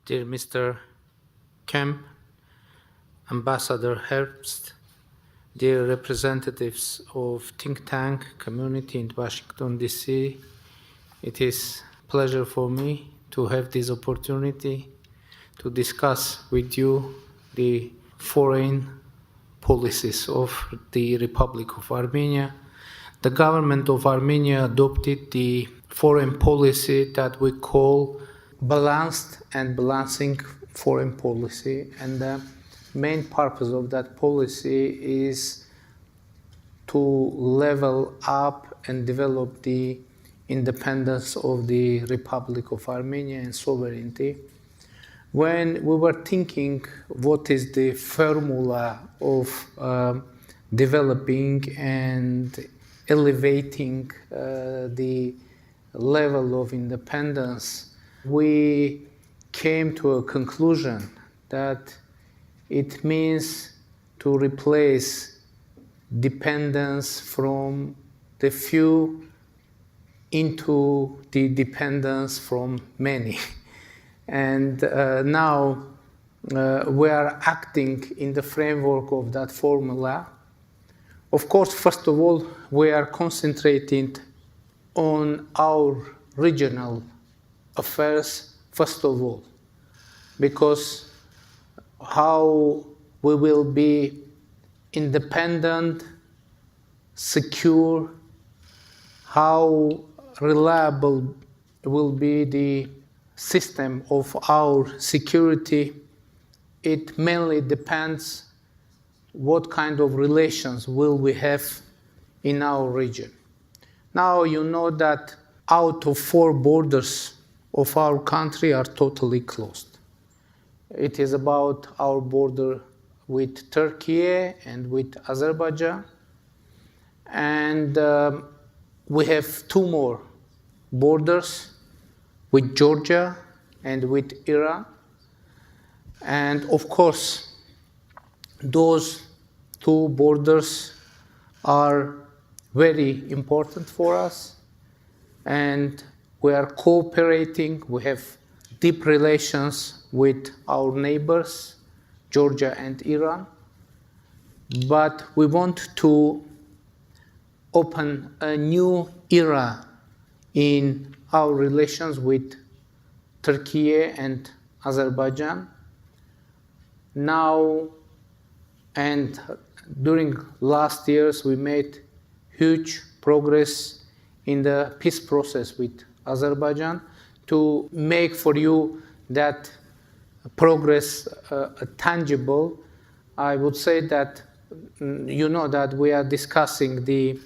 Dear Mr. Kemp, Ambassador Herbst, dear representatives of think tank community in Washington, D.C., it is a pleasure for me to have this opportunity to discuss with you the foreign policies of the Republic of Armenia. The government of Armenia adopted the foreign policy that we call balanced and balancing foreign policy, and the main purpose of that policy is to level up and develop the independence of the Republic of Armenia and sovereignty. When we were thinking what is the formula of developing and elevating the level of independence, we came to a conclusion that it means to replace dependence from the few into the dependence from many. And now we are acting in the framework of that formula. Of course, first of all, we are concentrating on our regional affairs, first of all, because how we will be independent, secure, how reliable will be the system of our security, it mainly depends what kind of relations will we have in our region. Now you know that out of 4 borders of our country are totally closed. It is about our border with Turkey and with Azerbaijan, and we have 2 more borders with Georgia and with Iran. And of course, those 2 borders are very important for us, and we are cooperating. We have deep relations with our neighbors, Georgia and Iran, but we want to open a new era in our relations with Turkey and Azerbaijan. Now and during last years, we made huge progress in the peace process with Azerbaijan. To make for you that progress tangible, I would say that you know that we are discussing the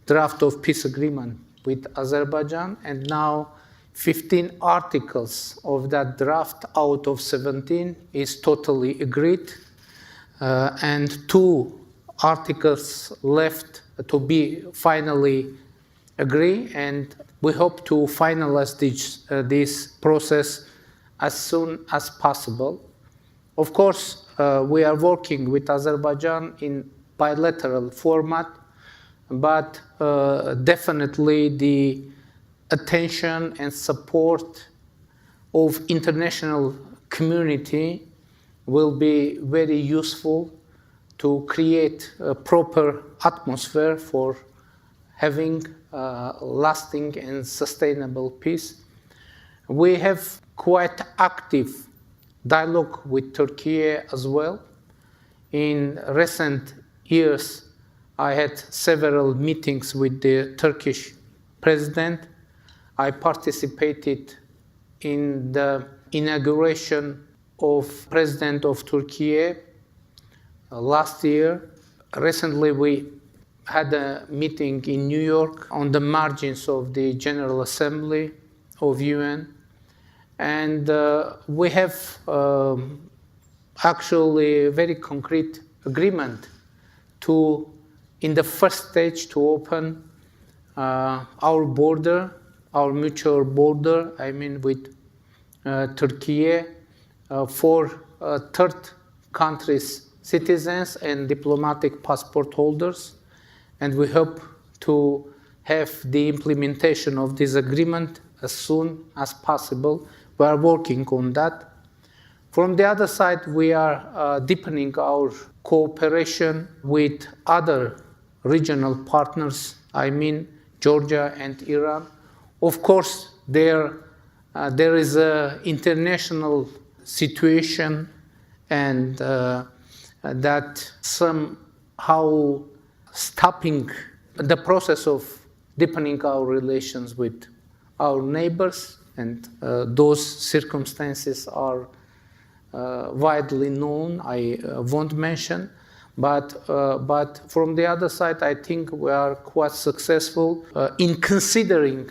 draft of peace agreement with Azerbaijan, and now 15 articles of that draft out of 17 is totally agreed, and 2 articles left to be finally agreed, and we hope to finalize this process as soon as possible. Of course, we are working with Azerbaijan in bilateral format, but definitely the attention and support of international community will be very useful to create a proper atmosphere for having lasting and sustainable peace. We have quite active dialogue with Turkey as well. In recent years, I had several meetings with the Turkish president. I participated in the inauguration of President of Turkey last year. Recently, we had a meeting in New York on the margins of the General Assembly of UN. And we have actually a very concrete agreement to, in the first stage, to open our border, our mutual border, with Turkey, for third countries' citizens and diplomatic passport holders. And we hope to have the implementation of this agreement as soon as possible. We are working on that. From the other side, we are deepening our cooperation with other regional partners, I mean Georgia and Iran. Of course, there is an international situation and that somehow stopping the process of deepening our relations with our neighbors, and those circumstances are widely known. I won't mention, but from the other side, I think we are quite successful in considering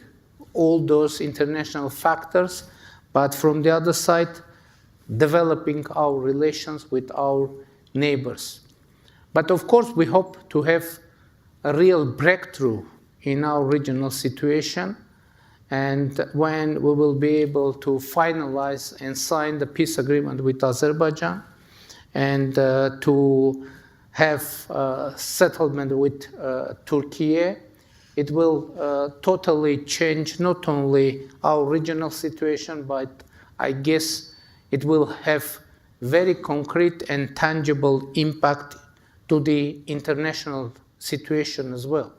all those international factors, but from the other side, developing our relations with our neighbors. But of course, we hope to have a real breakthrough in our regional situation, and when we will be able to finalize and sign the peace agreement with Azerbaijan and to have settlement with Turkey, it will totally change not only our regional situation, but I guess it will have very concrete and tangible impact to the international situation as well.